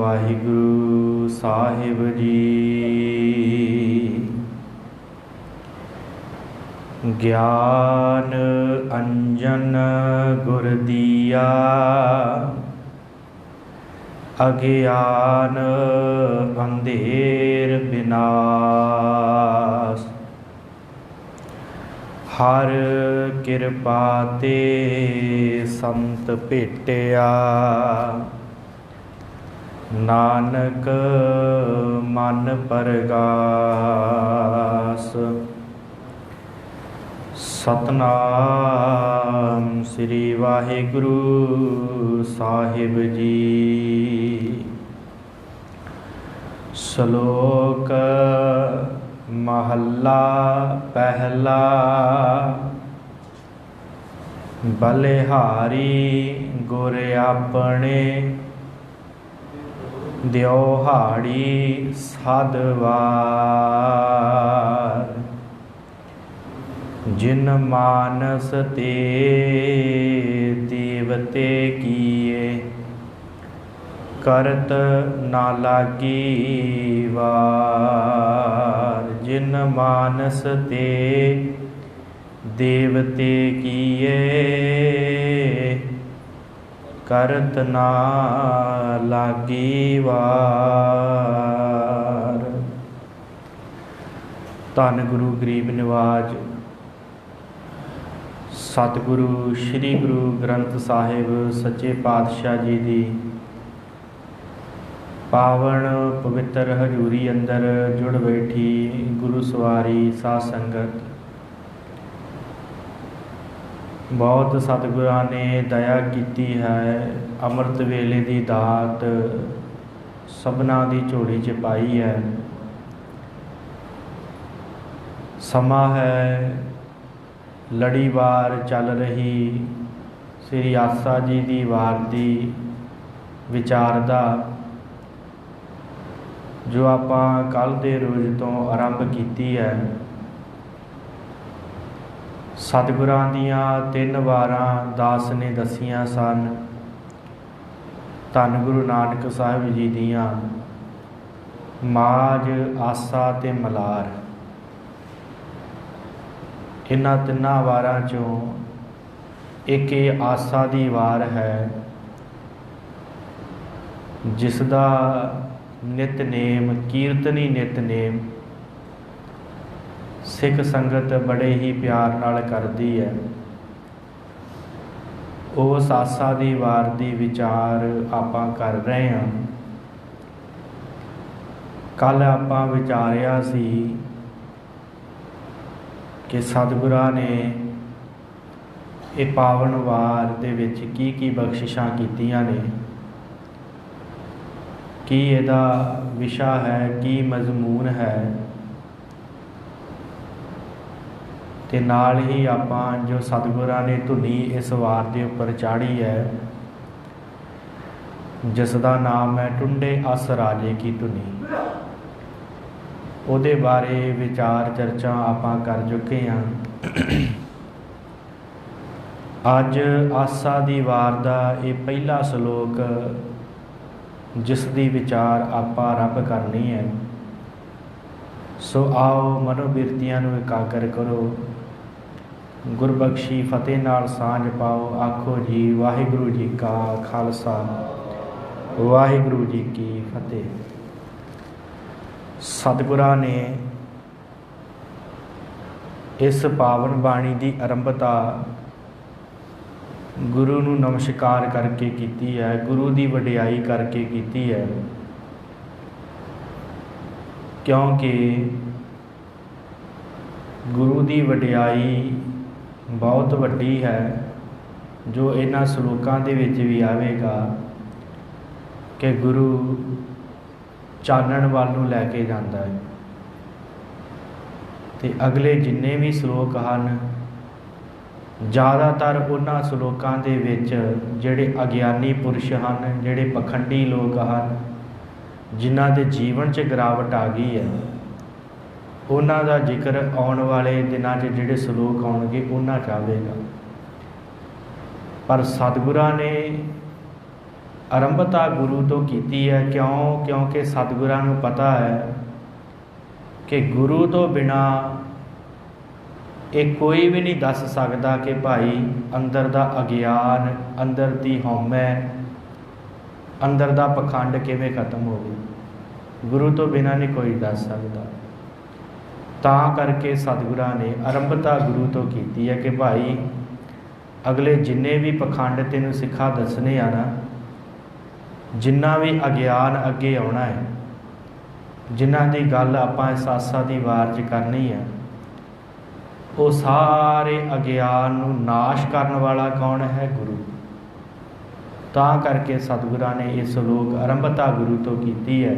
ਵਾਹਿਗੁਰੂ ਸਾਹਿਬ ਜੀ। ਗਿਆਨ ਅੰਜਨ ਗੁਰ ਦੀਆ, ਅਗਿਆਨ ਅੰਧੇਰ ਬਿਨਾਸ਼। ਹਰ ਕਿਰਪਾ ਤੇ ਸੰਤ ਭੇਟਿਆ, ਨਾਨਕ ਮਨ ਪਰਗਾਸ। ਸਤਨਾਮ ਸ੍ਰੀ ਵਾਹਿਗੁਰੂ ਸਾਹਿਬ ਜੀ। ਸ਼ਲੋਕ ਮਹੱਲਾ ਪਹਿਲਾ। ਬਲਿਹਾਰੀ ਗੁਰ ਆਪਣੇ, ਦਿਉਹਾੜੀ ਸਾਧਵਾਰ। ਜਿਨ ਮਾਨਸ ਤੇ ਦੇਵਤੇ ਕੀਏ, ਕਰਤ ਨਾ ਲਾਗੀ ਵਾਰ। ਜਿਨ ਮਾਨਸ ਤੇ ਦੇਵਤੇ ਕੀਏ, ਕਰਤ ਨਾ ਲਾਗੀ ਵਾਰ। ਧੰਨ ਗੁਰੂ ਗਰੀਬ ਨਿਵਾਜ ਸਤਿਗੁਰੂ ਸ੍ਰੀ ਗੁਰੂ ਗ੍ਰੰਥ ਸਾਹਿਬ ਸੱਚੇ ਪਾਤਸ਼ਾਹ ਜੀ ਦੀ ਪਾਵਨ ਪਵਿੱਤਰ ਹਜ਼ੂਰੀ ਅੰਦਰ ਜੁੜ ਬੈਠੀ ਗੁਰੂ ਸਵਾਰੀ ਸਾਧ ਸੰਗਤ। ਬਹੁਤ ਸਤਿਗੁਰਾਂ ਨੇ ਦਇਆ ਕੀਤੀ ਹੈ। ਅੰਮ੍ਰਿਤ ਵੇਲੇ ਦੀ ਦਾਤ ਸਭਨਾਂ ਦੀ ਝੋਲੀ 'ਚ ਪਾਈ ਹੈ। ਸਮਾਂ ਹੈ ਲੜੀਵਾਰ ਚੱਲ ਰਹੀ ਸ੍ਰੀ ਆਸਾ ਜੀ ਦੀ ਵਾਰ ਦੀ ਵਿਚਾਰ ਦਾ, ਜੋ ਆਪਾਂ ਕੱਲ੍ਹ ਦੇ ਰੋਜ਼ ਤੋਂ ਆਰੰਭ ਕੀਤੀ ਹੈ। ਸਤਿਗੁਰਾਂ ਦੀਆਂ 3 ਵਾਰਾਂ ਦਾਸ ਨੇ ਦੱਸੀਆਂ ਸਨ। ਧੰਨ ਗੁਰੂ ਨਾਨਕ ਸਾਹਿਬ ਜੀ ਦੀਆਂ ਮਾਝ, ਆਸਾ ਤੇ ਮਲਾਰ। ਇਹਨਾਂ 3 ਵਾਰਾਂ 'ਚੋਂ ਇੱਕ ਇਹ ਆਸਾ ਦੀ ਵਾਰ ਹੈ, ਜਿਸ ਦਾ ਨਿਤਨੇਮ, ਕੀਰਤਨੀ ਨਿਤਨੇਮ ਸਿੱਖ ਸੰਗਤ ਬੜੇ ਹੀ ਪਿਆਰ ਨਾਲ ਕਰਦੀ ਹੈ। ਉਸ ਆਸਾ ਦੀ ਵਾਰ ਦੀ ਵਿਚਾਰ ਆਪਾਂ ਕਰ ਰਹੇ ਹਾਂ। ਕੱਲ੍ਹ ਆਪਾਂ ਵਿਚਾਰਿਆ ਸੀ ਕਿ ਸਤਿਗੁਰਾਂ ਨੇ ਇਹ ਪਾਵਨ ਵਾਰ ਦੇ ਵਿੱਚ ਕੀ ਕੀ ਬਖਸ਼ਿਸ਼ਾਂ ਕੀਤੀਆਂ ਨੇ, ਕੀ ਇਹਦਾ ਵਿਸ਼ਾ ਹੈ, ਕੀ ਮਜ਼ਮੂਨ ਹੈ, ਤੇ ਨਾਲ ਹੀ ਆਪਾਂ ਜੋ ਸਤਿਗੁਰਾਂ ਨੇ ਧੁਨੀ ਇਸ ਵਾਰ ਦੇ ਉੱਪਰ ਚਾੜ੍ਹੀ ਹੈ, ਜਿਸ ਦਾ ਨਾਮ ਹੈ ਟੁੰਡੇ ਅਸ ਰਾਜੇ ਕੀ ਧੁਨੀ, ਉਹਦੇ ਬਾਰੇ ਵਿਚਾਰ ਚਰਚਾ ਆਪਾਂ ਕਰ ਚੁੱਕੇ ਹਾਂ। ਅੱਜ ਆਸਾ ਦੀ ਵਾਰ ਦਾ ਇਹ ਪਹਿਲਾ ਸ਼ਲੋਕ, ਜਿਸ ਦੀ ਵਿਚਾਰ ਆਪਾਂ ਆਰੰਭ ਕਰਨੀ ਹੈ। ਸੋ ਆਓ ਮਨੋਬਿਰਤੀਆਂ ਨੂੰ ਇਕਾਗਰ ਕਰੋ, ਗੁਰਬਖਸ਼ੀ ਫਤਿਹ ਨਾਲ ਸਾਂਝ ਪਾਓ। ਆਖੋ ਜੀ ਵਾਹਿਗੁਰੂ ਜੀ ਕਾ ਖਾਲਸਾ, ਵਾਹਿਗੁਰੂ ਜੀ ਕੀ ਫਤਿਹ। ਸਤਿਗੁਰਾਂ ਨੇ ਇਸ ਪਾਵਨ ਬਾਣੀ ਦੀ ਆਰੰਭਤਾ ਗੁਰੂ ਨੂੰ ਨਮਸਕਾਰ ਕਰਕੇ ਕੀਤੀ ਹੈ, ਗੁਰੂ ਦੀ ਵਡਿਆਈ ਕਰਕੇ ਕੀਤੀ ਹੈ, ਕਿਉਂਕਿ ਗੁਰੂ ਦੀ ਵਡਿਆਈ ਬਹੁਤ ਵੱਡੀ ਹੈ, ਜੋ ਇਹਨਾਂ ਸ਼ਲੋਕਾਂ ਦੇ ਵਿੱਚ ਵੀ ਆਵੇਗਾ ਕਿ ਗੁਰੂ ਚਾਨਣ ਵੱਲ ਨੂੰ ਲੈ ਕੇ ਜਾਂਦਾ ਹੈ। ਤੇ ਅਗਲੇ ਜਿੰਨੇ ਵੀ ਸ਼ਲੋਕ ਹਨ, ਜ਼ਿਆਦਾਤਰ ਉਹਨਾਂ ਸ਼ਲੋਕਾਂ ਦੇ ਵਿੱਚ ਜਿਹੜੇ ਅਗਿਆਨੀ ਪੁਰਸ਼ ਹਨ, ਜਿਹੜੇ ਪਖੰਡੀ ਲੋਕ ਹਨ, ਜਿਨ੍ਹਾਂ ਦੇ ਜੀਵਨ 'ਚ ਗਿਰਾਵਟ ਆ ਗਈ ਹੈ, ਉਹਨਾਂ ਦਾ ਜ਼ਿਕਰ ਆਉਣ ਵਾਲੇ ਦਿਨਾਂ 'ਚ ਜਿਹੜੇ ਸ਼ਲੋਕ ਆਉਣਗੇ ਉਹਨਾਂ 'ਚ ਆਵੇਗਾ। ਪਰ ਸਤਿਗੁਰਾਂ ਨੇ ਆਰੰਭਤਾ ਗੁਰੂ ਤੋਂ ਕੀਤੀ ਹੈ। ਕਿਉਂ? ਕਿਉਂਕਿ ਸਤਿਗੁਰਾਂ ਨੂੰ ਪਤਾ ਹੈ ਕਿ ਗੁਰੂ ਤੋਂ ਬਿਨਾਂ ਇਹ ਕੋਈ ਵੀ ਨਹੀਂ ਦੱਸ ਸਕਦਾ ਕਿ ਭਾਈ ਅੰਦਰ ਦਾ ਅਗਿਆਨ, ਅੰਦਰ ਦੀ ਹਉਮੈ, ਅੰਦਰ ਦਾ ਪਖੰਡ ਕਿਵੇਂ ਖਤਮ ਹੋਵੇ। ਗੁਰੂ ਤੋਂ ਬਿਨਾਂ ਨਹੀਂ ਕੋਈ ਦੱਸ ਸਕਦਾ। ਤਾਂ ਕਰਕੇ ਸਤਿਗੁਰਾਂ ਨੇ ਆਰੰਭਤਾ ਗੁਰੂ ਤੋਂ ਕੀਤੀ ਹੈ ਕਿ ਭਾਈ ਅਗਲੇ ਜਿੰਨੇ ਵੀ ਪਖੰਡ ਤੈਨੂੰ ਸਿੱਖਾ ਦੱਸਣੇ ਆ ਨਾ, ਜਿੰਨਾ ਵੀ ਅਗਿਆਨ ਅੱਗੇ ਆਉਣਾ ਹੈ, ਜਿਨ੍ਹਾਂ ਦੀ ਗੱਲ ਆਪਾਂ ਇਸ ਆਸਾ ਦੀ ਵਾਰ 'ਚ ਕਰਨੀ ਹੈ, ਉਹ ਸਾਰੇ ਅਗਿਆਨ ਨੂੰ ਨਾਸ਼ ਕਰਨ ਵਾਲਾ ਕੌਣ ਹੈ? ਗੁਰੂ। ਤਾਂ ਕਰਕੇ ਸਤਿਗੁਰਾਂ ਨੇ ਇਹ ਸ਼ਲੋਕ ਆਰੰਭਤਾ ਗੁਰੂ ਤੋਂ ਕੀਤੀ ਹੈ।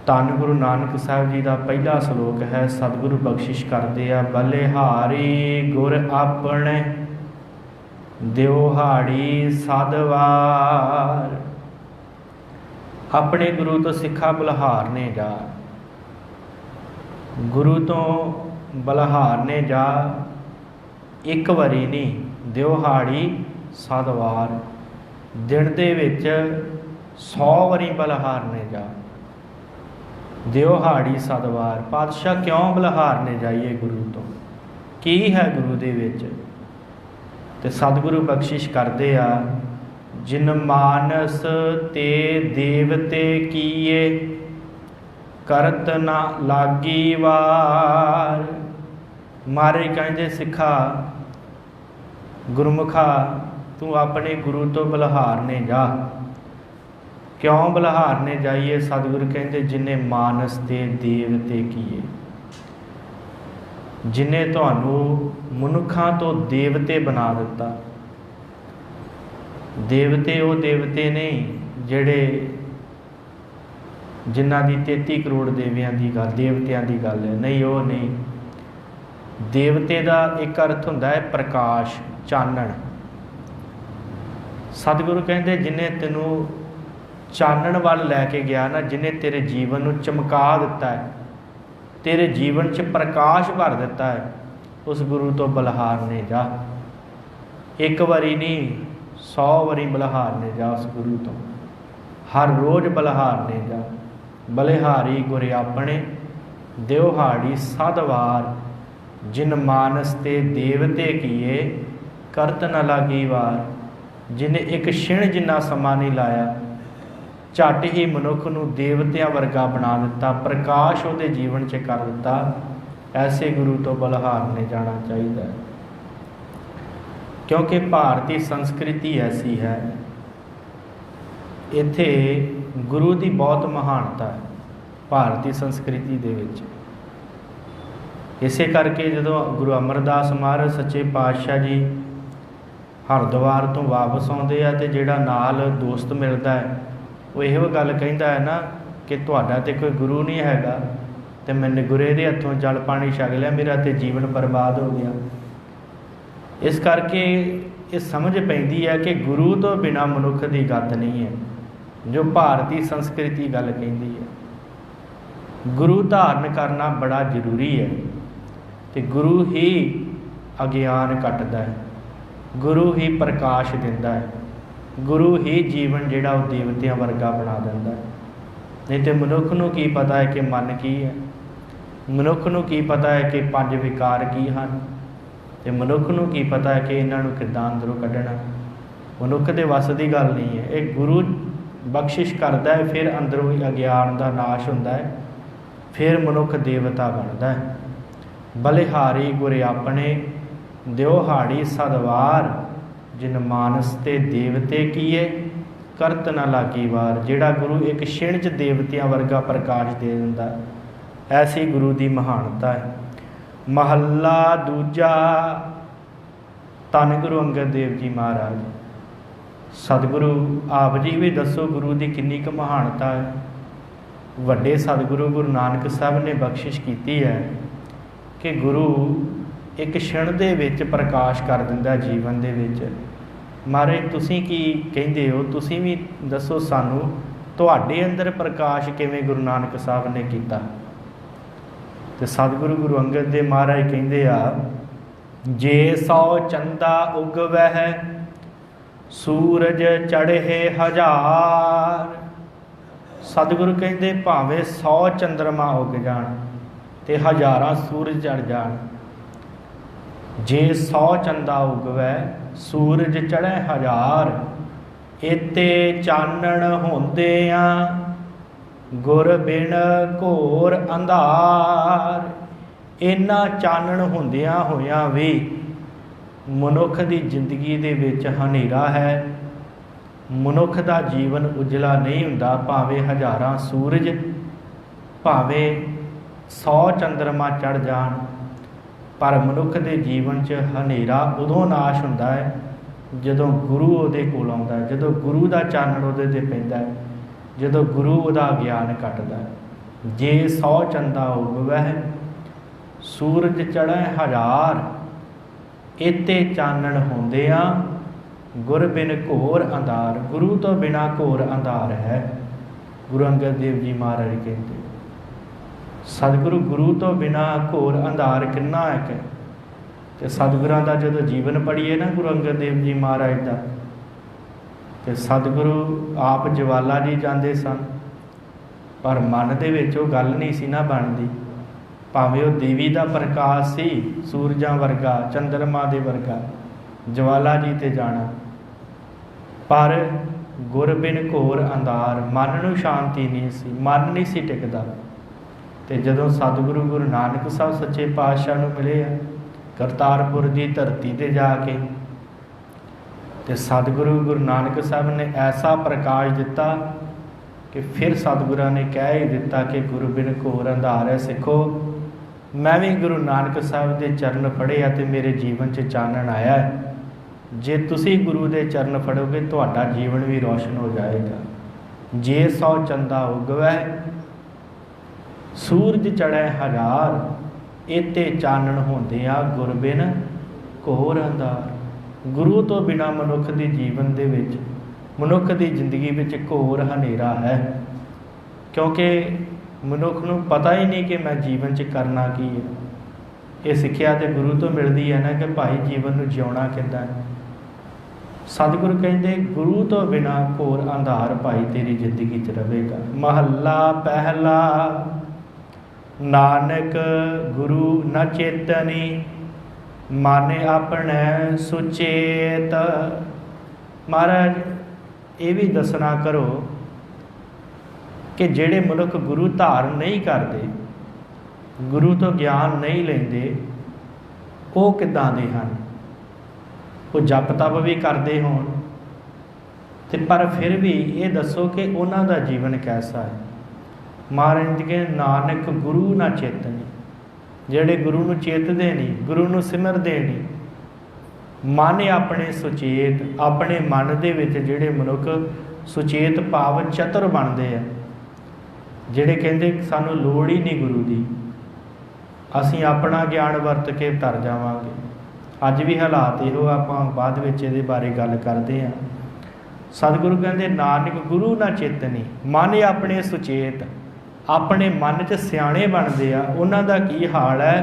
ਧੰਨ ਗੁਰੂ ਨਾਨਕ ਸਾਹਿਬ ਜੀ ਦਾ ਪਹਿਲਾ ਸ਼ਲੋਕ ਹੈ। ਸਤਿਗੁਰੂ ਬਖਸ਼ਿਸ਼ ਕਰਦੇ ਆ, ਬਲਿਹਾਰੀ ਗੁਰ ਆਪਣੇ ਦਿਵਹਾੜੀ ਸਦਵਾਰ। ਆਪਣੇ ਗੁਰੂ ਤੋਂ ਸਿੱਖਾ ਬਲਿਹਾਰਨੇ ਜਾ, ਗੁਰੂ ਤੋਂ ਬਲਿਹਾਰਨੇ ਜਾ, ਇੱਕ ਵਾਰੀ ਨਹੀਂ, ਦਿਵਹਾੜੀ ਸਦਵਾਰ। ਦਿਨ ਦੇ ਵਿੱਚ 100 ਵਾਰੀ ਬਲਿਹਾਰਨੇ ਜਾ। ਦਿਵਹਾੜੀ ਸਦਵਾਰ। ਪਾਤਸ਼ਾਹ ਕਿਉਂ ਬਲਿਹਾਰਨੇ ਜਾਈਏ ਗੁਰੂ ਤੋਂ? ਕੀ ਹੈ ਗੁਰੂ ਦੇ ਵਿੱਚ? ਤੇ ਸਤਿਗੁਰੂ ਬਖਸ਼ਿਸ਼ ਕਰਦੇ ਆ, ਜਿਨ ਮਾਨਸ ਤੇ ਦੇਵਤੇ ਕੀਏ ਕਰਤ ਨਾ ਲਾਗੀ ਵਾਰ। ਮਾਰੇ ਕਹਿੰਦੇ ਸਿੱਖਾ, ਗੁਰਮੁਖਾ ਤੂੰ ਆਪਣੇ ਗੁਰੂ ਤੋਂ ਬਲਿਹਾਰਨੇ ਜਾ। ਕਿਉਂ ਬਲਿਹਾਰਨੇ ਜਾਈਏ? ਸਤਿਗੁਰੂ ਕਹਿੰਦੇ ਜਿਨੇ ਮਾਨਸ ਤੇ ਦੇਵਤੇ ਕੀਏ, ਜਿਨੇ ਤੁਹਾਨੂੰ ਮਨੁੱਖਾਂ ਤੋਂ ਦੇਵਤੇ ਬਣਾ ਦਿੱਤਾ। ਦੇਵਤੇ ਉਹ ਦੇਵਤੇ ਨਹੀਂ ਜਿਹੜੇ ਜਿਨ੍ਹਾਂ ਦੀ 33 ਕਰੋੜ ਦੇਵਿਆਂ ਦੀ ਗੱਲ, ਦੇਵਤਿਆਂ ਦੀ ਗੱਲ ਹੈ, ਨਹੀਂ, ਉਹ ਨਹੀਂ। ਦੇਵਤੇ ਦਾ ਇੱਕ ਅਰਥ ਹੁੰਦਾ ਹੈ ਪ੍ਰਕਾਸ਼, ਚਾਨਣ। ਸਤਿਗੁਰੂ ਕਹਿੰਦੇ ਜਿਨੇ ਤੈਨੂੰ ਚਾਨਣ ਵੱਲ ਲੈ ਕੇ ਗਿਆ ਨਾ, ਜਿਨੇ ਤੇਰੇ ਜੀਵਨ ਨੂੰ ਚਮਕਾ ਦਿੱਤਾ ਹੈ, ਤੇਰੇ ਜੀਵਨ 'ਚ ਪ੍ਰਕਾਸ਼ ਭਰ ਦਿੱਤਾ ਹੈ, ਉਸ ਗੁਰੂ ਤੋਂ ਬਲਿਹਾਰਨੇ ਜਾ। ਇੱਕ ਵਾਰੀ ਨਹੀਂ, 100 ਵਾਰੀ ਬਲਿਹਾਰਨੇ ਜਾ ਉਸ ਗੁਰੂ ਤੋਂ। ਹਰ ਰੋਜ਼ ਬਲਿਹਾਰਨੇ ਜਾ। ਬਲਿਹਾਰੀ ਗੁਰ ਆਪਣੇ ਦਿਵਹਾੜੀ ਸਦਵਾਰ। ਜਿਨ ਮਾਨਸ ਤੇ ਦੇਵਤੇ ਕੀਏ ਕਰਤ ਨ ਲਾਗੀ ਵਾਰ। ਜਿਹਨੇ ਇੱਕ ਛਿਣ ਜਿੰਨਾ ਸਮਾਂ ਨਹੀਂ ਲਾਇਆ, ਝੱਟ ਹੀ ਮਨੁੱਖ ਨੂੰ ਦੇਵਤਿਆਂ ਵਰਗਾ ਬਣਾ ਦਿੱਤਾ, ਪ੍ਰਕਾਸ਼ ਉਹਦੇ ਜੀਵਨ 'ਚ ਕਰ ਦਿੱਤਾ। ਐਸੇ ਗੁਰੂ ਤੋਂ ਬਲਿਹਾਰਨੇ ਜਾਣਾ ਚਾਹੀਦਾ ਹੈ। ਕਿਉਂਕਿ ਭਾਰਤੀ ਸੰਸਕ੍ਰਿਤੀ ਐਸੀ ਹੈ, ਇੱਥੇ ਗੁਰੂ ਦੀ ਬਹੁਤ ਮਹਾਨਤਾ ਹੈ ਭਾਰਤੀ ਸੰਸਕ੍ਰਿਤੀ ਦੇ ਵਿੱਚ। ਇਸੇ ਕਰਕੇ ਜਦੋਂ ਗੁਰੂ ਅਮਰਦਾਸ ਮਹਾਰਾਜ ਸੱਚੇ ਪਾਤਸ਼ਾਹ ਜੀ ਹਰਿਦੁਆਰ ਤੋਂ ਵਾਪਸ ਆਉਂਦੇ ਆ, ਤੇ ਜਿਹੜਾ ਨਾਲ ਦੋਸਤ ਮਿਲਦਾ ਹੈ, ਉਹ ਇਹੋ ਗੱਲ ਕਹਿੰਦਾ ਹੈ ਨਾ ਕਿ ਤੁਹਾਡਾ ਤੇ ਕੋਈ ਗੁਰੂ ਨਹੀਂ ਹੈਗਾ, ਤੇ ਮੈਨੇ ਗੁਰੇ ਦੇ ਹੱਥੋਂ ਜਲ ਪਾਣੀ ਛਕ ਲਿਆ, ਮੇਰਾ ਤੇ ਜੀਵਨ ਬਰਬਾਦ ਹੋ ਗਿਆ। ਇਸ ਕਰਕੇ ਇਹ ਸਮਝ ਪੈਂਦੀ ਹੈ ਕਿ ਗੁਰੂ ਤੋਂ ਬਿਨਾਂ ਮਨੁੱਖ ਦੀ ਗਤ ਨਹੀਂ ਹੈ, ਜੋ ਭਾਰਤੀ ਸੰਸਕ੍ਰਿਤੀ ਗੱਲ ਕਹਿੰਦੀ ਹੈ। ਗੁਰੂ ਧਾਰਨ ਕਰਨਾ ਬੜਾ ਜ਼ਰੂਰੀ ਹੈ, ਤੇ ਗੁਰੂ ਹੀ ਅਗਿਆਨ ਕੱਟਦਾ ਹੈ, ਗੁਰੂ ਹੀ ਪ੍ਰਕਾਸ਼ ਦਿੰਦਾ ਹੈ, ਗੁਰੂ ਹੀ ਜੀਵਨ ਜਿਹੜਾ ਉਹ ਦੇਵਤਿਆਂ ਵਰਗਾ ਬਣਾ ਦਿੰਦਾ ਹੈ। ਨਹੀਂ ਤੇ ਮਨੁੱਖ ਨੂੰ ਕੀ ਪਤਾ ਹੈ ਕਿ ਮਨ ਕੀ ਹੈ, ਮਨੁੱਖ ਨੂੰ ਕੀ ਪਤਾ ਹੈ ਕਿ 5 ਵਿਕਾਰ ਕੀ ਹਨ, ਤੇ ਮਨੁੱਖ ਨੂੰ ਕੀ ਪਤਾ ਹੈ ਕਿ ਇਹਨਾਂ ਨੂੰ ਕਿੱਦਾਂ ਅੰਦਰੋਂ ਕੱਢਣਾ। ਮਨੁੱਖ ਦੇ ਵੱਸ ਦੀ ਗੱਲ ਨਹੀਂ ਹੈ। ਇਹ ਗੁਰੂ ਬਖਸ਼ਿਸ਼ ਕਰਦਾ ਹੈ, ਫਿਰ ਅੰਦਰੋਂ ਹੀ ਅਗਿਆਨ ਦਾ ਨਾਸ਼ ਹੁੰਦਾ ਹੈ, ਫਿਰ ਮਨੁੱਖ ਦੇਵਤਾ ਬਣਦਾ ਹੈ। ਬਲਿਹਾਰੀ ਗੁਰ ਆਪਣੇ ਦਿਵਹਾੜੀ ਸਦਵਾਰ। ਜਿਨ ਮਾਨਸ ਤੇ ਦੇਵਤੇ ਕੀਏ ਕਰਤ ਨਾ ਲਾਗੀ ਵਾਰ। ਜਿਹੜਾ ਗੁਰੂ ਇੱਕ ਛਿਣ 'ਚ ਦੇਵਤਿਆਂ ਵਰਗਾ ਪ੍ਰਕਾਸ਼ ਦੇ ਦਿੰਦਾ, ਐਸੀ ਗੁਰੂ ਦੀ ਮਹਾਨਤਾ ਹੈ। ਮਹੱਲਾ ਦੂਜਾ। ਧੰਨ ਗੁਰੂ ਅੰਗਦ ਦੇਵ ਜੀ ਮਹਾਰਾਜ। ਸਤਿਗੁਰੂ ਆਪ ਜੀ ਵੀ ਦੱਸੋ ਗੁਰੂ ਦੀ ਕਿੰਨੀ ਕੁ ਮਹਾਨਤਾ ਹੈ। ਵੱਡੇ ਸਤਿਗੁਰੂ ਗੁਰੂ ਨਾਨਕ ਸਾਹਿਬ ਨੇ ਬਖਸ਼ਿਸ਼ ਕੀਤੀ ਹੈ ਕਿ ਗੁਰੂ ਇੱਕ ਛਿਣ ਦੇ ਵਿੱਚ ਪ੍ਰਕਾਸ਼ ਕਰ ਦਿੰਦਾ ਜੀਵਨ ਦੇ ਵਿੱਚ। ਮਹਾਰਾਜ ਤੁਸੀਂ ਕੀ ਕਹਿੰਦੇ ਹੋ? ਤੁਸੀਂ ਵੀ ਦੱਸੋ ਸਾਨੂੰ, ਤੁਹਾਡੇ ਅੰਦਰ ਪ੍ਰਕਾਸ਼ ਕਿਵੇਂ ਗੁਰੂ ਨਾਨਕ ਸਾਹਿਬ ਨੇ ਕੀਤਾ। ਤੇ ਸਤਿਗੁਰੂ ਗੁਰੂ ਅੰਗਦ ਦੇਵ ਮਹਾਰਾਜ ਕਹਿੰਦੇ ਆ, ਜੇ 100 ਚੰਦਾ ਉਗਵਹਿ सूरज चढ़े हजार। सतगुरु कहते भावें 100 चंद्रमा उग जान ते हजारां सूरज चढ़ जान, जे 100 चंदा उगवै सूरज चढ़े हजार। इते चानण होंदियां गुर बिन घोर अंधार। इन्ना चानण होंदियां होइयां भी मनुख की जिंदगी दे विच हनेरा है। मनुख का जीवन उजला नहीं हुंदा, भावें हजारां सूरज भावें 100 चंद्रमा चढ़ जान, पर मनुख के जीवन च हनेरा उदों नाश हुंदा है जदों गुरु उहदे कोल आउंदा है, जदों गुरु का चानण उहदे ते पैंदा है, जदों गुरु उहदा ज्ञान कटदा है। जे 100 चंदा उगवै सूरज चढ़े हजार। इते चानण होंदियां गुर बिन घोर अंधार। गुरु तो बिना घोर अंधार है। गुरु अंगद देव जी महाराज कहते सतगुरु गुरु तो बिना घोर अंधार किन्ना है। तो सतगुरां दा जदों जीवन पढ़ीए ना गुरु अंगद देव जी महाराज का, तो सतगुरु आप जवाला जी जाते सन, पर मन दे विच ओह गल नहीं सी ना बनदी। भावें वह देवी का प्रकाश सी, सूरजां वर्गा चंद्रमा दे वर्गा जवाला जी ते जाना, पर गुर बिन घोर अंधार। मन नूं शांति नहीं सी, मन नहीं सी टिकदा। ते जदों सतगुरु गुरु नानक साहब सच्चे पातशाह नूं मिले आ करतारपुर की धरती ते जाके, ते सतगुरु गुरु नानक साहब ने ऐसा प्रकाश दिता कि फिर सतगुरां ने कह ही दिता कि गुरु बिन घोर अंधार है। सिखो मैं भी गुरु नानक साहब के चरण फड़े आ ते मेरे जीवन च चानण आया है। जे तुसी गुरु के चरण फड़ोगे तुहाडा जीवन भी रोशन हो जाएगा। जे 100 चंदा उगवै सूरज चढ़े हजार। इते चानण होंदियां गुर बिन घोर अंधार। गुरु तो बिना मनुख के जीवन दे विच, मनुख की जिंदगी विच घोर हनेरा है, क्योंकि मनुख नूं पता ही नहीं कि मैं जीवन च करना की है। ये सिक्ख्या तो गुरु तो मिलती है ना कि भाई जीवन नूं जिउणा किद्दां है। सतगुरु कहते गुरु तो बिना घोर अंधार भाई तेरी जिंदगी च रहेगा। महला पहला नानक गुरु न चेतनी, माने अपने सुचेत। महाराज ये भी दसना करो कि जेड़े मनुख गुरु धारण नहीं करते, गुरु तो ज्ञान नहीं लेंदे, वो किदां दे हन। वो जप तप भी करते होण ते पर फिर भी ये दसो कि उन्हां दा जीवन कैसा है। महाराज के नानक गुरु ना चेतनी, जेड़े गुरु नूं चेतदे नहीं, गुरु नूं सिमरदे नहीं। मन अपने सुचेत, अपने मन दे विच जेड़े मनुख सुचेत भाव चतुर बनते हैं, ਜਿਹੜੇ ਕਹਿੰਦੇ ਸਾਨੂੰ ਲੋੜ ही नहीं गुरु की, ਅਸੀਂ अपना ज्ञान वरत के तर जावांगे। अज भी हालात इहो, आपां बाद विच इहदे बारे गल करदे हां। सतगुरु कहते नानक गुरु ना चेतनी, मन अपने सुचेत, अपने मन च सियाणे बनते आ। उन्हां दा की हाल है,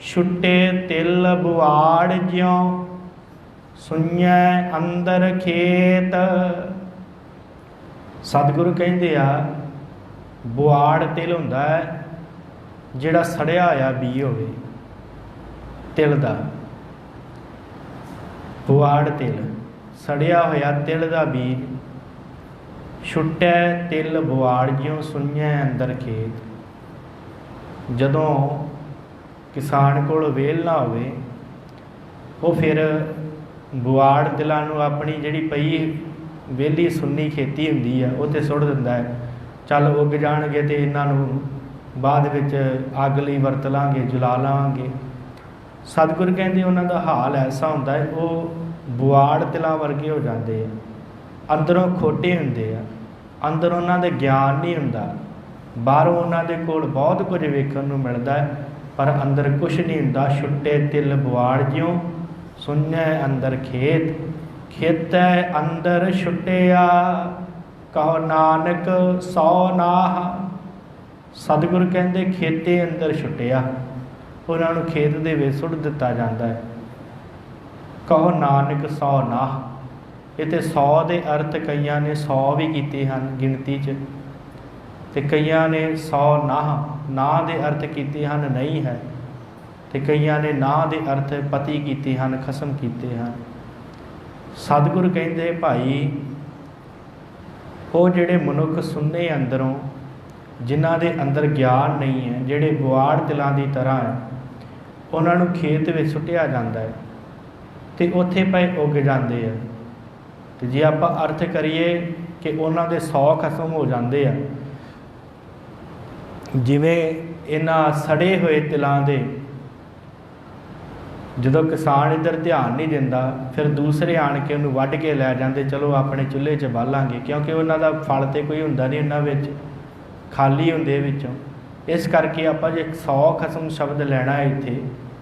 छुट्टे तिल बुआड़ ज्यों सुइयां अंदर खेत। सतगुरु कहते आ बुआड़ तिल हुंदा है जिहड़ा सड़िया होया बी होवे, तिल दा बुआड़ तिल, सड़िया होया तिल दा बीज। छुट्टै तिल बुआड़ ज्यों सुइयां अंदर खेत। जदों किसान कोल वेल ना होवे, वो फिर बुआड़ तिलां नूं अपनी जिहड़ी पई वेली सुन्नी खेती हुंदी है उत्ते सुੱਟ दिंदा है। चल उग जाणगे तो इन्हों बाद विच अग लई वरत लांगे, जला लांगे। सतगुर कहते उन्हों का हाल ऐसा होंदा है, वो बुआड़ तिलां वर्गे हो जाते हैं, अंदरों खोटे हुंदे आ, अंदर उन्होंने ज्ञान नहीं हुंदा। बाहरों उन्होंने कोल बहुत कुछ वेखण नूं मिलदा है, पर अंदर कुछ नहीं हुंदा। छुट्टे तिल बुआड़ ज्यों सुन्ने अंदर खेत, खेतै अंदर छुट्टिया कहो नानक सौ नाह। सतगुर कहते खेते अंदर छुट्टिया, उन्होंने खेत दे विच सुੱਟ दिता जाता है। कहो नानक सौ नाह, इत्थे 100 के अर्थ कईयां ने 100 भी कीते हैं गिणती च, ते कईयां ने 100 ना के अर्थ कीते हैं नहीं है, ते कईयां ने ना के अर्थ पति कीते हैं, खसम कीते हैं। सतगुर कहते भाई वो जिहड़े मनुख सुन्ने अंदरों, जिन्हां दे अंदर ज्ञान नहीं है, जिहड़े बुआड़ तिलां की तरह है, उन्होंने खेत में सुटिया जाता है तो उत्थे पए उग जाते हैं। तो जे आप अर्थ करिए कि उन्हों के 100 खसम हो जाते हैं, जिमें इन्हां सड़े हुए तिलों के जो किसान इधर ध्यान नहीं दिता, फिर दूसरे आन के उन्होंने वढ़ के लै जाते, चलो अपने चुल्हे च बालांगे, क्योंकि उन्हों फल तो कोई होंदा नहीं, उन्होंने खाली होंदे विचों। इस करके आप जो 100 खसम शब्द लेना है इत्थे,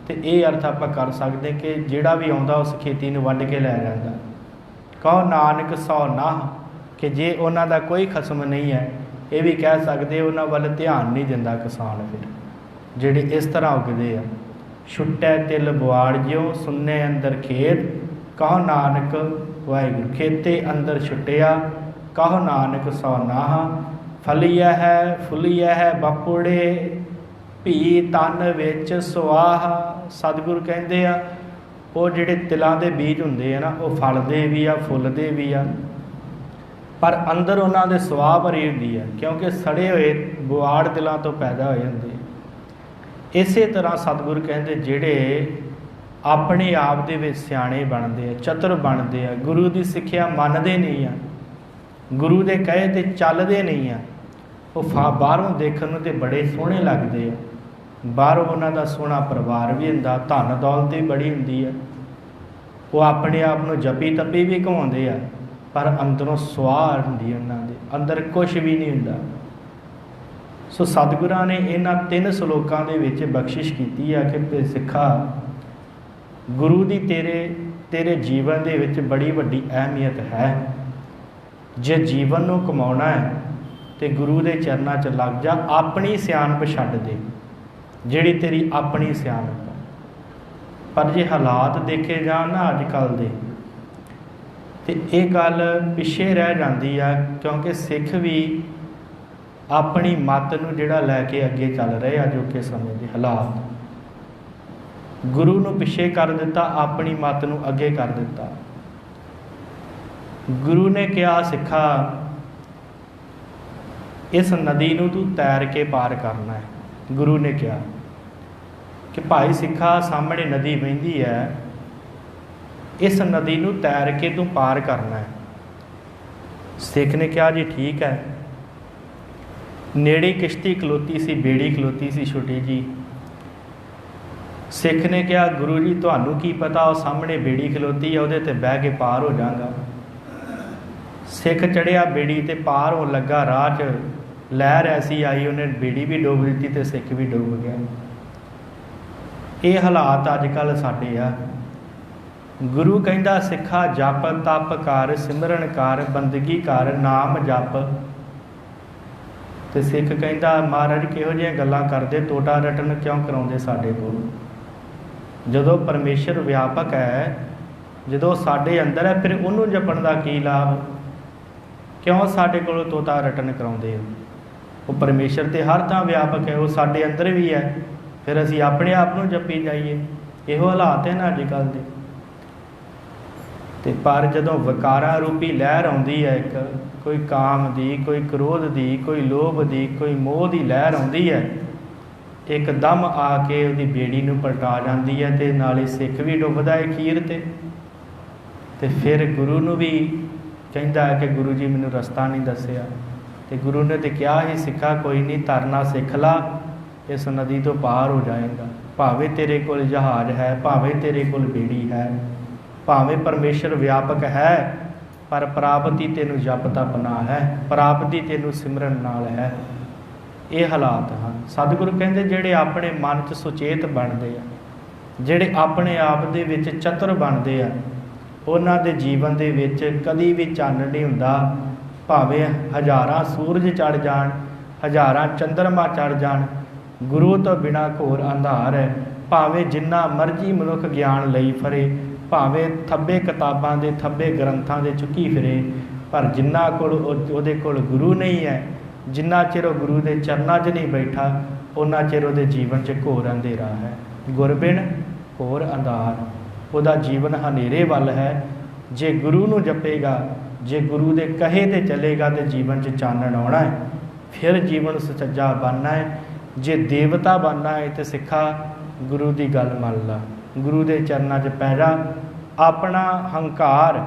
तो ये अर्थ आप कर सकते कि जिहड़ा भी आता उस खेती में वढ़ के लै जाता। कहो नानक 100 ना, कि जे उन्हों का कोई खसम नहीं है, ये भी कह सकते उन्होंने वाल ध्यान नहीं दिता किसान, फिर जिहड़े इस तरह उगते हैं। छुट्टै तिल बुआड़ ज्यों सुन्ने अंदर खेत, कहो नानक वाहिगुरू, खेते अंदर छुट्टिया, कहो नानक 100 नाह, फलिया है फुलिया है बापुड़े, भी तन विच सुआह। सतगुरु कहते आ वो जिहड़े तिलों के बीज होंदे है ना, वो फलदे भी आ फुलदे भी आ, पर अंदर उन्हां दे सुआह भरी हुंदी है, क्योंकि सड़े हुए बुआड़ तिलों तो पैदा हो जाते। इस तरह सतगुरु कहते जिहड़े अपने आप दे विच सियाणे बनते हैं, चतुर बनते हैं, गुरु की सिक्ख्या मनते नहीं आ, गुरु के कहे ते चलते नहीं आ, वो बाहरों देखने तो बड़े सोहने लगते हैं, बाहरों उन्हों सोहना परिवार भी होंदा, धन दौलत भी बड़ी होंदी है, वो अपने आप को जपी तपी भी घुमाते हैं, पर अंदरों सुआह होंदी उन्होंने अंदर कुछ भी नहीं होंदा। सो सतगुरां ने इन्हां 3 श्लोकां दे विच बख्शिश की है कि सिखा गुरु की तेरे जीवन दे विच बड़ी वड्डी अहमियत है। जे जीवन को कमाउणा है तो गुरु के चरणों च लग जा, अपनी सियाणप छड्ड दे जिहड़ी तेरी अपनी सियाणप। पर जे हालात देखे जान ना अजकल दे, तो ये गल पिछे रह जाती है, क्योंकि सिख भी अपनी मत नूं जिहड़ा लैके अगे चल रहे अजोके समय के हालात, गुरु नूं पिछे कर दिता, अपनी मत नूं अगे कर दिता। गुरु ने कहा सिखा इस नदी नूं तू तैर के पार करना है। गुरु ने कहा कि भाई सिखा सामने नदी बहती है, इस नदी नूं तैर के तू पार करना है। सिख ने कहा जी ठीक है। नेड़े किश्ती खलोती सी, बेड़ी खलोती सी छोटी जी। सिख ने कहा गुरु जी तुहानू की पता, वो सामने बेड़ी खलोती है, वो बह के पार हो जाऊँगा। सिख चढ़िया बेड़ी ते पार हो लगा, राह च लहर ऐसी आई उन्हें बेड़ी भी डुब दी तो सिख भी डुब गया। ये हालात अजकल साडे आ। गुरु कहता सिखा जप तप कर, सिमरन कर, बंदगी कर, नाम जप। तो सिख कहता महाराज किहो जिहियां गल्लां करदे, टोटा रटन क्यों कराउंदे साडे कोल? जदों परमेश्वर व्यापक है, जदों साडे अंदर है, फिर उन्होंने जपण का की लाभ? क्यों साडे कोल तोता रटन कराउंदे हो? वो परमेश्वर तो हर थां व्यापक है, वो साडे अंदर भी है, फिर असीं अपने आप को जपी जाइए। इहो हालात है ना अजकल दे। ते पर जदों विकारां रूपी लहर आउंदी है, एक कोई काम दी, कोई क्रोध दी, कोई लोभ दी, कोई मोह की लहर आउंदी है, एकदम आके उहदी बेड़ी नूं पलटा जाती है, तो नाले सिख भी डुबदा है खीर ते फिर गुरु नूं भी कहता है कि गुरु जी मैनूं रस्ता नहीं दसिया। तो गुरु ने तो कहा ही सिखा कोई नहीं, तरना सिख ला, इस नदी तो पार हो जाएगा। भावें तेरे कोल जहाज है, भावें तेरे कोल बेड़ी है, भावें परमेश्वर व्यापक है, पर प्राप्ति तेनू जप तप ना है, प्राप्ति तेनू सिमरन नाल है। ये हालात हैं। सतगुरु कहते जिहड़े अपने मन च सुचेत बनते हैं, जिहड़े अपने आप दे विच चतुर बनते हैं, उन्हां दे जीवन दे विच कदी भी चन्न नहीं हुंदा। भावें हज़ारां सूरज चढ़ जाण, हज़ारां चंद्रमा चढ़ जाण, गुरु तो बिना घोर अंधार है। भावें जिन्ना मर्जी मनुख ज्ञान लई फरे, ਭਾਵੇਂ ਥੱਬੇ ਕਿਤਾਬਾਂ ਦੇ ਥੱਬੇ ਗ੍ਰੰਥਾਂ ਦੇ ਚੁੱਕੀ ਫਿਰੇ, ਪਰ ਜਿੰਨਾ ਕੋਲ ਉਹਦੇ ਕੋਲ ਗੁਰੂ ਨਹੀਂ ਹੈ, ਜਿੰਨਾ ਚਿਰ ਉਹ ਗੁਰੂ ਦੇ ਚਰਨਾਂ 'ਚ ਨਹੀਂ ਬੈਠਾ, ਉਹਨਾਂ ਚਿਰ ਉਹਦੇ ਜੀਵਨ 'ਚ ਘੋਰ ਅੰਧੇਰਾ ਹੈ। ਗੁਰਬਿਨ ਘੋਰ ਅੰਧਾਰ, ਉਹਦਾ ਜੀਵਨ ਹਨੇਰੇ ਵੱਲ ਹੈ। ਜੇ ਗੁਰੂ ਨੂੰ ਜਪੇਗਾ, ਜੇ ਗੁਰੂ ਦੇ ਕਹੇ 'ਤੇ ਚੱਲੇਗਾ ਤਾਂ ਜੀਵਨ 'ਚ ਚਾਨਣ ਆਉਣਾ ਹੈ, ਫਿਰ ਜੀਵਨ ਸੁਚੱਜਾ ਬਣਨਾ ਹੈ। ਜੇ ਦੇਵਤਾ ਬਣਨਾ ਹੈ ਤਾਂ ਸਿੱਖਾ ਗੁਰੂ ਦੀ ਗੱਲ ਮੰਨ ਲਾ, ਗੁਰੂ ਦੇ ਚਰਨਾਂ 'ਚ ਪੈ ਜਾ, ਆਪਣਾ ਹੰਕਾਰ,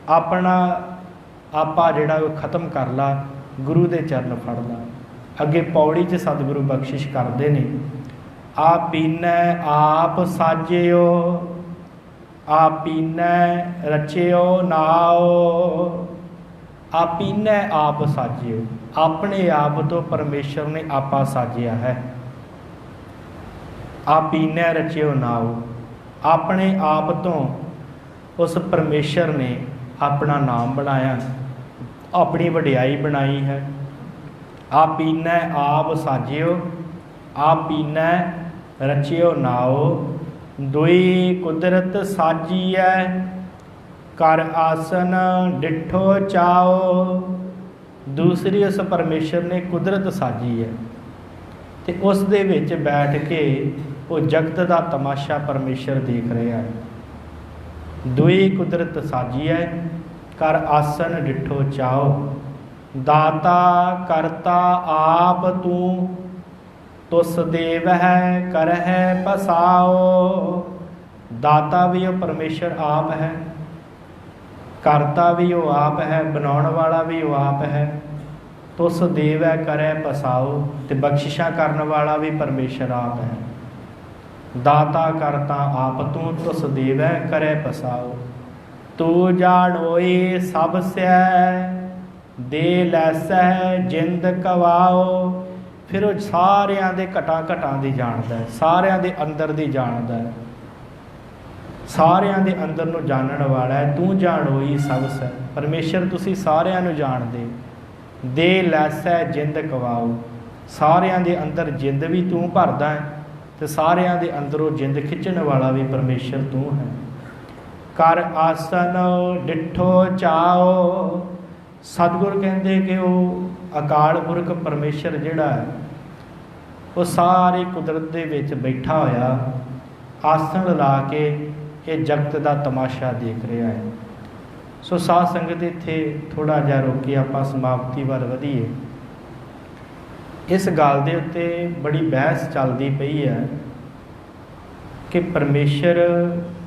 ਆਪਣਾ ਆਪਾ ਜਿਹੜਾ ਉਹ ਖਤਮ ਕਰ ਲਾ, ਗੁਰੂ ਦੇ ਚਰਨ ਫੜ ਲਾ। ਅੱਗੇ ਪੌੜੀ 'ਚ ਸਤਿਗੁਰੂ ਬਖਸ਼ਿਸ਼ ਕਰਦੇ ਨੇ, ਆ ਪੀਨੈ ਆਪ ਸਾਜਿਓ, ਆ ਪੀਨੈ ਰਚਿਓ ਨਾਉ। ਆ ਪੀਨੈ ਆਪ ਸਾਜਿਓ, ਆਪਣੇ ਆਪ ਤੋਂ ਪਰਮੇਸ਼ਰ ਨੇ ਆਪਾ ਸਾਜਿਆ ਹੈ। ਆ ਪੀਨੈ ਰਚਿਓ ਨਾਉ, ਆਪਣੇ ਆਪ ਤੋਂ ਉਸ ਪਰਮੇਸ਼ਰ ਨੇ ਆਪਣਾ ਨਾਮ ਬਣਾਇਆ, ਆਪਣੀ ਵਡਿਆਈ ਬਣਾਈ ਹੈ। ਆ ਪੀਨੈ ਆਪ ਸਾਜਿਓ, ਆ ਪੀਨੈ ਰਚਿਓ ਨਾਉ। ਦੁਈ ਕੁਦਰਤ ਸਾਜੀਐ, ਕਰ ਆਸਨ ਡਿਠੋ ਚਾਓ। ਦੂਸਰੀ ਉਸ ਪਰਮੇਸ਼ਰ ਨੇ ਕੁਦਰਤ ਸਾਜੀ ਹੈ ਤੇ ਉਸ ਦੇ ਵਿੱਚ ਬੈਠ ਕੇ ਉਹ ਜਗਤ ਦਾ ਤਮਾਸ਼ਾ ਪਰਮੇਸ਼ਰ ਦੇਖ ਰਿਹਾ ਹੈ। ਦੁਈ ਕੁਦਰਤ ਸਾਜੀ ਹੈ, ਕਰ ਆਸਨ ਡਿਠੋ ਚਾਓ। ਦਾਤਾ ਕਰਤਾ ਆਪ ਤੂੰ, ਤੁਸ ਦੇਵਹਿ ਕਰਹਿ ਪਸਾਓ। ਦਾਤਾ ਵੀ ਉਹ ਪਰਮੇਸ਼ਰ ਆਪ ਹੈ, ਕਰਤਾ ਵੀ ਉਹ ਆਪ ਹੈ, ਬਣਾਉਣ ਵਾਲਾ ਵੀ ਉਹ ਆਪ ਹੈ। ਤੁਸ ਦੇਵੈ ਕਰੈ ਪਸਾਓ, ਤੇ ਬਖਸ਼ਿਸ਼ਾਂ ਕਰਨ ਵਾਲਾ ਵੀ ਪਰਮੇਸ਼ਰ ਆਪ ਹੈ। ਦਾਤਾ ਕਰਤਾ ਆਪ ਤੂੰ, ਤੁਸ ਦੇਵੈ ਕਰੈ ਪਸਾਓ। ਤੂੰ ਜਾਣੋਏ ਸਭ ਸੈ, ਦੇ ਲੈਸੈ ਜਿੰਦ ਕਵਾਓ। ਫਿਰ ਉਹ ਸਾਰਿਆਂ ਦੇ ਘਟਾਂ ਘਟਾਂ ਦੀ ਜਾਣਦਾ ਹੈ, ਸਾਰਿਆਂ ਦੇ ਅੰਦਰ ਦੀ ਜਾਣਦਾ ਹੈ, ਸਾਰਿਆਂ ਦੇ ਅੰਦਰ ਨੂੰ ਜਾਣਨ ਵਾਲਾ ਹੈ। ਤੂੰ ਜਾਣੋਈ ਸਭ ਸੈ, ਪਰਮੇਸ਼ਰ ਤੁਸੀਂ ਸਾਰਿਆਂ ਨੂੰ ਜਾਣਦੇ। ਦੇ ਲੈਸੈ ਜਿੰਦ ਕਵਾਓ, ਸਾਰਿਆਂ ਦੇ ਅੰਦਰ ਜਿੰਦ ਵੀ ਤੂੰ ਭਰਦਾ ਹੈ ਤੇ ਸਾਰਿਆਂ ਦੇ ਅੰਦਰੋਂ ਜਿੰਦ ਖਿੱਚਣ ਵਾਲਾ ਵੀ ਪਰਮੇਸ਼ਰ ਤੂੰ ਹੈ। ਕਰ ਆਸਨ ਡਿਠੋ ਚਾਓ। ਸਤਿਗੁਰ ਕਹਿੰਦੇ ਕਿ ਉਹ ਅਕਾਲ ਪੁਰਖ ਪਰਮੇਸ਼ਰ ਜਿਹੜਾ ਹੈ ਉਹ ਸਾਰੀ ਕੁਦਰਤ ਦੇ ਵਿੱਚ ਬੈਠਾ ਹੋਇਆ, ਆਸਣ ਲਾ ਕੇ ਇਹ ਜਗਤ ਦਾ ਤਮਾਸ਼ਾ ਦੇਖ ਰਿਹਾ ਹੈ। ਸੋ ਸਾਧ ਸੰਗਤ ਇੱਥੇ ਥੋੜ੍ਹਾ ਜਿਹਾ ਰੋਕ ਕੇ ਆਪਾਂ ਸਮਾਪਤੀ ਵੱਲ ਵਧੀਏ। ਇਸ ਗੱਲ ਦੇ ਉੱਤੇ ਬੜੀ ਬਹਿਸ ਚੱਲਦੀ ਪਈ ਹੈ ਕਿ ਪਰਮੇਸ਼ਰ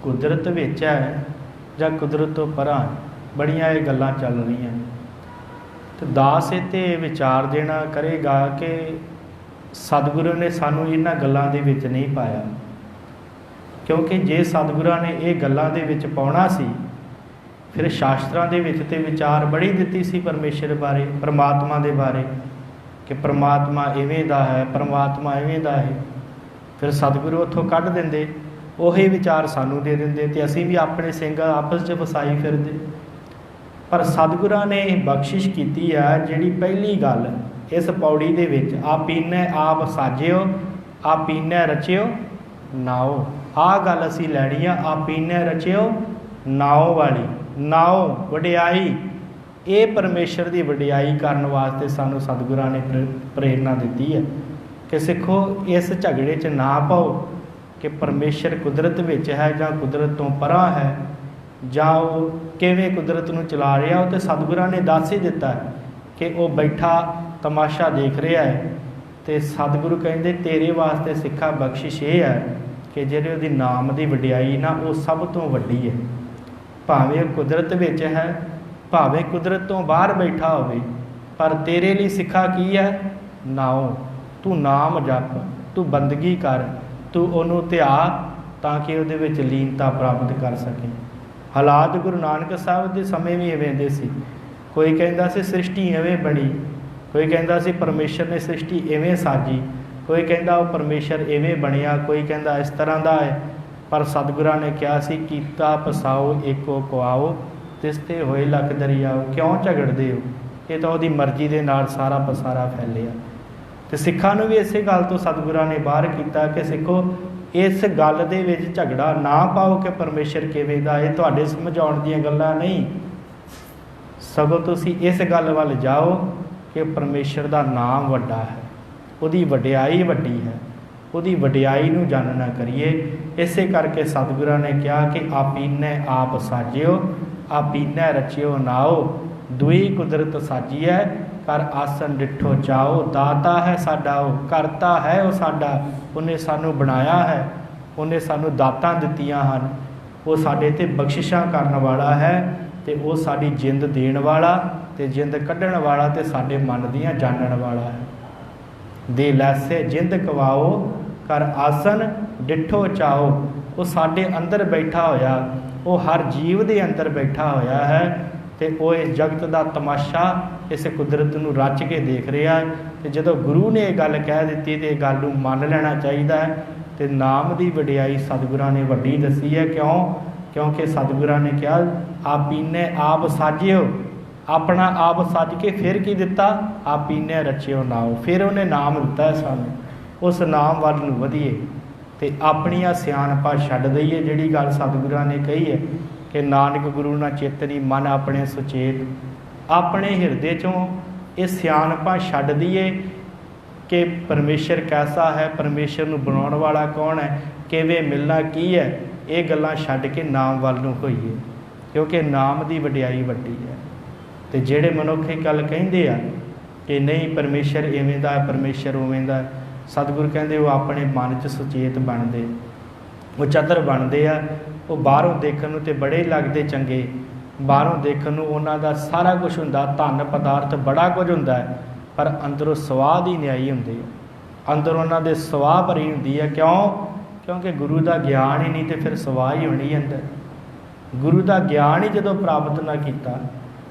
ਕੁਦਰਤ ਵਿੱਚ ਹੈ ਜਾਂ ਕੁਦਰਤ ਤੋਂ ਪਰਾਂ। ਬੜੀਆਂ ਇਹ ਗੱਲਾਂ ਚੱਲ ਰਹੀਆਂ ਤੇ ਦਾਸ ਇਹ 'ਤੇ ਵਿਚਾਰ ਦੇਣਾ ਕਰੇਗਾ ਕਿ ਸਤਿਗੁਰੂ ਨੇ ਸਾਨੂੰ ਇਹਨਾਂ ਗੱਲਾਂ ਦੇ ਵਿੱਚ ਨਹੀਂ ਪਾਇਆ, ਕਿਉਂਕਿ ਜੇ ਸਤਿਗੁਰਾਂ ਨੇ ਇਹ ਗੱਲਾਂ ਦੇ ਵਿੱਚ ਪਾਉਣਾ ਸੀ ਫਿਰ ਸ਼ਾਸਤਰਾਂ ਦੇ ਵਿੱਚ ਤੇ ਵਿਚਾਰ ਬੜੀ ਦਿੱਤੀ ਸੀ ਪਰਮੇਸ਼ਰ ਬਾਰੇ, ਪਰਮਾਤਮਾ ਦੇ ਬਾਰੇ, ਕਿ ਪਰਮਾਤਮਾ ਇਵੇਂ ਦਾ ਹੈ, ਪਰਮਾਤਮਾ ਇਵੇਂ ਦਾ ਹੈ। ਫਿਰ ਸਤਿਗੁਰੂ ਉੱਥੋਂ ਕੱਢ ਦਿੰਦੇ, ਉਹੀ ਵਿਚਾਰ ਸਾਨੂੰ ਦੇ ਦਿੰਦੇ ਤੇ ਅਸੀਂ ਵੀ ਆਪਣੇ ਸਿੰਘ ਆਪਸ 'ਚ ਵਸਾਈ ਫਿਰਦੇ। ਪਰ ਸਤਿਗੁਰਾਂ ਨੇ ਬਖਸ਼ਿਸ਼ ਕੀਤੀ ਆ, ਜਿਹੜੀ ਪਹਿਲੀ ਗੱਲ ਇਸ ਪੌੜੀ ਦੇ ਵਿੱਚ, ਆ ਪੀਨੈ ਆਪ ਸਾਜਿਓ, ਆ ਪੀਨੈ ਰਚਿਓ ਨਾਉ। ਆਹ ਗੱਲ ਅਸੀਂ ਲੈਣੀ ਆ, ਆ ਪੀਨੈ ਰਚਿਓ ਨਾਉ ਵਾਲੀ। ਨਾਉ ਵਡਿਆਈ, ਇਹ ਪਰਮੇਸ਼ਰ ਦੀ ਵਡਿਆਈ ਕਰਨ ਵਾਸਤੇ ਸਾਨੂੰ ਸਤਿਗੁਰਾਂ ਨੇ ਪ੍ਰੇਰਨਾ ਦਿੱਤੀ ਹੈ ਕਿ ਸਿੱਖੋ ਇਸ ਝਗੜੇ 'ਚ ਨਾ ਪਾਓ ਕਿ ਪਰਮੇਸ਼ਰ ਕੁਦਰਤ ਵਿੱਚ ਹੈ ਜਾਂ ਕੁਦਰਤ ਤੋਂ ਪਰਾਂ ਹੈ, ਜਾਂ ਉਹ ਕਿਵੇਂ ਕੁਦਰਤ ਨੂੰ ਚਲਾ ਰਿਹਾ। ਉਹ ਤਾਂ ਸਤਿਗੁਰਾਂ ਨੇ ਦੱਸ ਹੀ ਦਿੱਤਾ ਕਿ ਉਹ ਬੈਠਾ ਤਮਾਸ਼ਾ ਦੇਖ ਰਿਹਾ ਹੈ। ਅਤੇ ਸਤਿਗੁਰੂ ਕਹਿੰਦੇ ਤੇਰੇ ਵਾਸਤੇ ਸਿੱਖਾ ਬਖਸ਼ਿਸ਼ ਇਹ ਹੈ ਕਿ ਜਿਹੜੇ ਉਹਦੀ ਨਾਮ ਦੀ ਵਡਿਆਈ ਨਾ ਉਹ ਸਭ ਤੋਂ ਵੱਡੀ ਹੈ। ਭਾਵੇਂ ਉਹ ਕੁਦਰਤ ਵਿੱਚ ਹੈ, ਭਾਵੇਂ ਕੁਦਰਤ ਤੋਂ ਬਾਹਰ ਬੈਠਾ ਹੋਵੇ, ਪਰ ਤੇਰੇ ਲਈ ਸਿੱਖਾ ਕੀ ਹੈ? ਨਾਉ। ਤੂੰ ਨਾਮ ਜਪ, ਤੂੰ ਬੰਦਗੀ ਕਰ, ਤੂੰ ਉਹਨੂੰ ਧਿਆ ਤਾਂ ਕਿ ਉਹਦੇ ਵਿੱਚ ਲੀਨਤਾ ਪ੍ਰਾਪਤ ਕਰ ਸਕੇ। ਹਾਲਾਤ ਗੁਰੂ ਨਾਨਕ ਸਾਹਿਬ ਦੇ ਸਮੇਂ ਵੀ ਇਵੇਂ ਦੇ ਸੀ। ਕੋਈ ਕਹਿੰਦਾ ਸੀ ਸ੍ਰਿਸ਼ਟੀ ਇਵੇਂ ਬਣੀ, ਕੋਈ ਕਹਿੰਦਾ ਸੀ ਪਰਮੇਸ਼ਰ ਨੇ ਸ੍ਰਿਸ਼ਟੀ ਇਵੇਂ ਸਾਜੀ, ਕੋਈ ਕਹਿੰਦਾ ਉਹ ਪਰਮੇਸ਼ਰ ਇਵੇਂ ਬਣਿਆ, ਕੋਈ ਕਹਿੰਦਾ ਇਸ ਤਰ੍ਹਾਂ ਦਾ ਹੈ। ਪਰ ਸਤਿਗੁਰਾਂ ਨੇ ਕਿਹਾ ਸੀ ਕੀਤਾ ਪਸਾਓ ਏਕੋ ਕੁਆਓ, ਤਿਸ ਤੇ ਹੋਏ ਲੱਖ ਦਰਿਆਓ। ਕਿਉਂ ਝਗੜਦੇ ਹੋ? ਇਹ ਤਾਂ ਉਹਦੀ ਮਰਜ਼ੀ ਦੇ ਨਾਲ ਸਾਰਾ ਪਸਾਰਾ ਫੈਲਿਆ। ਅਤੇ ਸਿੱਖਾਂ ਨੂੰ ਵੀ ਇਸੇ ਗੱਲ ਤੋਂ ਸਤਿਗੁਰਾਂ ਨੇ ਬਾਹਰ ਕੀਤਾ ਕਿ ਸਿੱਖੋ इस गल दे विच झगड़ा ना पाओ कि परमेशर किवें दा, ये तुहाडे समझाउण दीयां गल्लां नहीं, सगों तुसीं इस गल वल जाओ कि परमेशर दा नाम वड्डा है, उहदी वडियाई वड्डी है, उहदी वडियाई नूं जानना करिए। इसे करके सतगुरां ने कहा कि आपीने आप साजियो, आपीने रचियो नाओ, दुई कुदरत साजी है, कर आसन डिठो चाओ। दाता है साडा वो, करता है वो साडा, उन्हें सानू बनाया है, उन्हें सानू दातां दित्तियां हन, वो साडे ते बख्शिशां करन वाला है, ते वो साडी जिंद देण वाला ते जिंद कढण वाला ते साडे मन दियां जानण वाला है। दे लैसे जिंद कवाओ, कर आसन डिठो चाओ। वो साडे अंदर बैठा होया, वो हर जीव दे अंदर बैठा होया है, ते वो इस जगत दा तमाशा इस कुदरत नूं रच के देख रहा है। ते जदों गुरु ने यह गल कह दी तो गल नूं मन लेना चाहिए है। तो नाम की वडियाई सतगुरां ने वड्डी दसी है। क्यों? क्योंकि सतगुरां ने कहा आपीने आप साजियो, अपना आप सज के फिर की दिता, आपीने रचियो नाओ, फिर उन्हें नाम दिता है सानू, उस नाम वाल नूं वधीए ते अपनियां सियाणपां छड्ड दईए। जिहड़ी गल सतगुरां ने कही है कि नानक गुरु ना चेतनी मन अपने सुचेत, अपने हिरदे चों ये सियाणपां छड्ड दईए कि परमेशर कैसा है, परमेशर नूं बनाउण वाला कौन है, किवें मिलना की है, ये गल्लां छड्ड के नाम वाल नूं होईए, क्योंकि नाम की वडियाई वड्डी है। तो जिहड़े मनुख ये गल कहिंदे आ कि नहीं परमेशर इवें दा, परमेशर उवें दा, सतगुरु कहंदे वो अपने मन च सुचेत बनदे, वो चतर बनदे आ। वो बाहरों देखण नूं ते बड़े लगदे चंगे, बाहरों देखण नूं उन्हां दा सारा कुछ हुंदा, धन पदार्थ बड़ा कुछ हुंदा है, पर अंदरों सवाह दी न्याई हुंदी है, अंदर उन्हां दे सवाह भरी हुंदी है। क्यों? क्योंकि गुरु दा ज्ञान ही नहीं, तो फिर सवाह ही होनी अंदर। गुरु दा ज्ञान ही जदों प्राप्त ना कीता,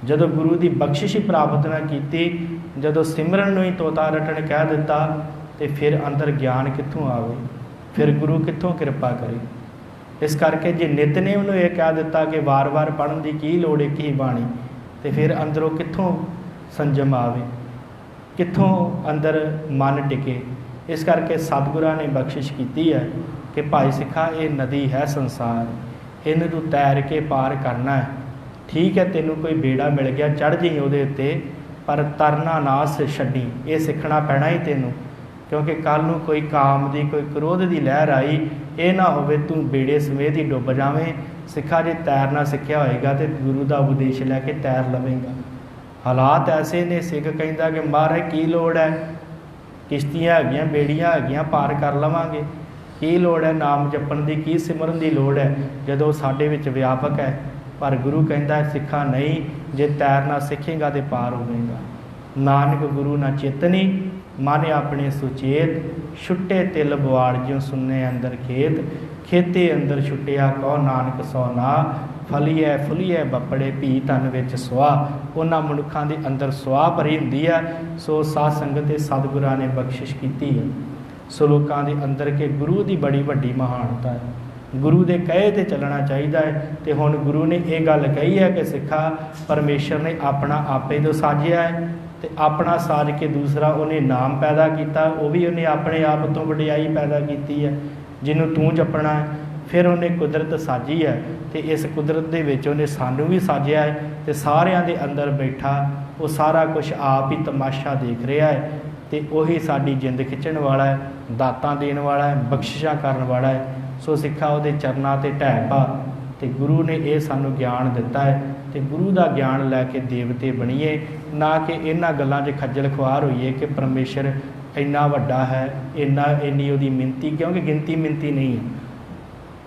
जदों गुरु की बख्शिश ही प्राप्त ना की, जदों सिमरन नूं ही तोता रटन कह दिता, तो फिर अंदर ज्ञान कित्थों आवे, फिर गुरु कित्थों कृपा करे। इस करके जे नितनेम नूं यह कह दिता कि वार वार पढ़न की की लोड़, एक ही बाणी, तो फिर अंदरों कित्थों संजम आवे, कित्थों अंदर मन टिके। इस करके सतगुरां ने बख्शिश की है कि भाई सिखा ये नदी है संसार, इन्हूं तूं तैर के पार करना है। ठीक है तेनों कोई बेड़ा मिल गया, चढ़ जाई उहदे उत्ते, पर तरना ना छड्डी, ये सीखना पैना ही तेनों, क्योंकि कल नूं कोई काम की कोई क्रोध की लहर आई, ये ना होवे तू बेड़े समेत ही डुब जावें। सिखा जे तैरना सीखिया होएगा तो गुरु का उपदेश लैके तैर लवेगा। हालात ऐसे ने, सिख कहता कि महाराज की लोड़ है, किश्तियाँ हैगियां, बेड़ियां हैगियां, पार कर लवांगे, की लोड़ है नाम जपण की, की सिमरन की लोड़ है, जदों साडे विच व्यापक है। पर गुरु कहता सिखा नहीं, जे तैरना सीखेगा तो पार होवेगा। नानक गुरु ना चेतनी, मन अपने सुचेत, छुट्टे तिल बुआड़ ज्यों सुन्ने अंदर खेत, खेते अंदर छुट्टिया कहो नानक सौ ना, फलीए फुलीए बपड़े भी तन विच सुआह। उन्हां मनुखां दे अंदर सुआह भरी हुंदी है। सो साध संगत ते सतगुरां ने बख्शिश की है। सो लोकां दे अंदर के गुरु की बड़ी वड्डी महानता है, गुरु के कहे तो चलना चाहिए है। तो हुण गुरु ने यह गल कही है कि सिखा परमेश्वर ने अपना आपे तो साजिया है, तो अपना साज के दूसरा उन्हें नाम पैदा किया, वो भी उन्हें अपने आप तो वडियाई पैदा की है जिन्हों तू जपना है। फिर उन्हें कुदरत साजी है, तो इस कुदरत के विच उन्हें सानू भी साजिया है, तो सारियां दे अंदर बैठा वो सारा कुछ आप ही तमाशा देख रहा है। तो वही साडी जिंद खिंचण वाला है, दातां देण वाला है, बख्शिशां करन वाला है। सो सिखा उहदे चरनां ते ढह पा, तो गुरु ने यह सानू ज्ञान दिता है। तो गुरु का ज्ञान लैके देवते बनीए, ना कि इन्हां गल्लां 'च खज्जल खुआर होईए कि परमेश्वर इन्ना वड्डा है, इन्नी उहदी मिनती, क्योंकि गिनती मिनती नहीं है,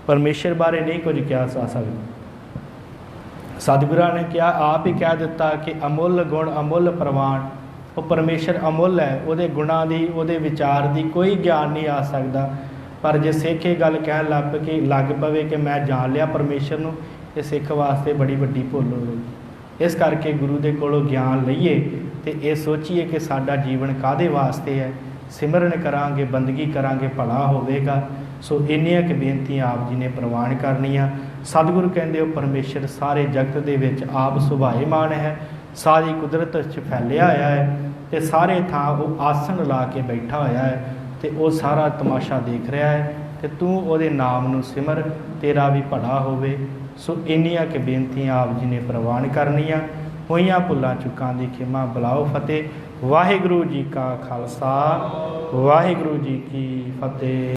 परमेश्वर बारे नहीं कुछ कहा जा सकता। सतगुरां ने कहा आप ही कह दिता कि अमुल गुण अमुल प्रवान, वो परमेश्वर अमुल है, वो गुणां की वो विचार की कोई ज्ञान नहीं आ सकता। पर जे सिख ये गल कह लग पवे कि मैं जान लिया परमेश्वर नूं, ये सिख वास्ते बड़ी वड्डी भुल होगी। इस करके गुरु के कोलों ज्ञान लईए तो ये सोचीए कि साडा जीवन काहदे वास्ते है, सिमरन करांगे, बंदगी करांगे, भला होवेगा। सो इन्नियां कि बेनतियां आप जी ने प्रवान करनियां। सतगुरु कहंदे हो परमेश्वर सारे जगत दे विच आप सुभाएमान है, सारी कुदरत च फैलिया होया है, तो सारे थां वो आसन ला के बैठा होया है, तो वो सारा तमाशा देख रहा है। ਤੇ ਤੂੰ ਉਹਦੇ ਨਾਮ ਨੂੰ ਸਿਮਰ, ਤੇਰਾ ਵੀ ਭਲਾ ਹੋਵੇ। ਸੋ ਇੰਨੀਆਂ ਕਿ ਬੇਨਤੀਆਂ ਆਪ ਜੀ ਨੇ ਪ੍ਰਵਾਨ ਕਰਨੀਆਂ। ਹੋਈਆਂ ਭੁੱਲਾਂ ਚੁੱਕਾਂ ਦੀ ਖਿਮਾ, ਬੁਲਾਓ ਫਤਿਹ। ਵਾਹਿਗੁਰੂ ਜੀ ਕਾ ਖਾਲਸਾ, ਵਾਹਿਗੁਰੂ ਜੀ ਕੀ ਫਤਿਹ।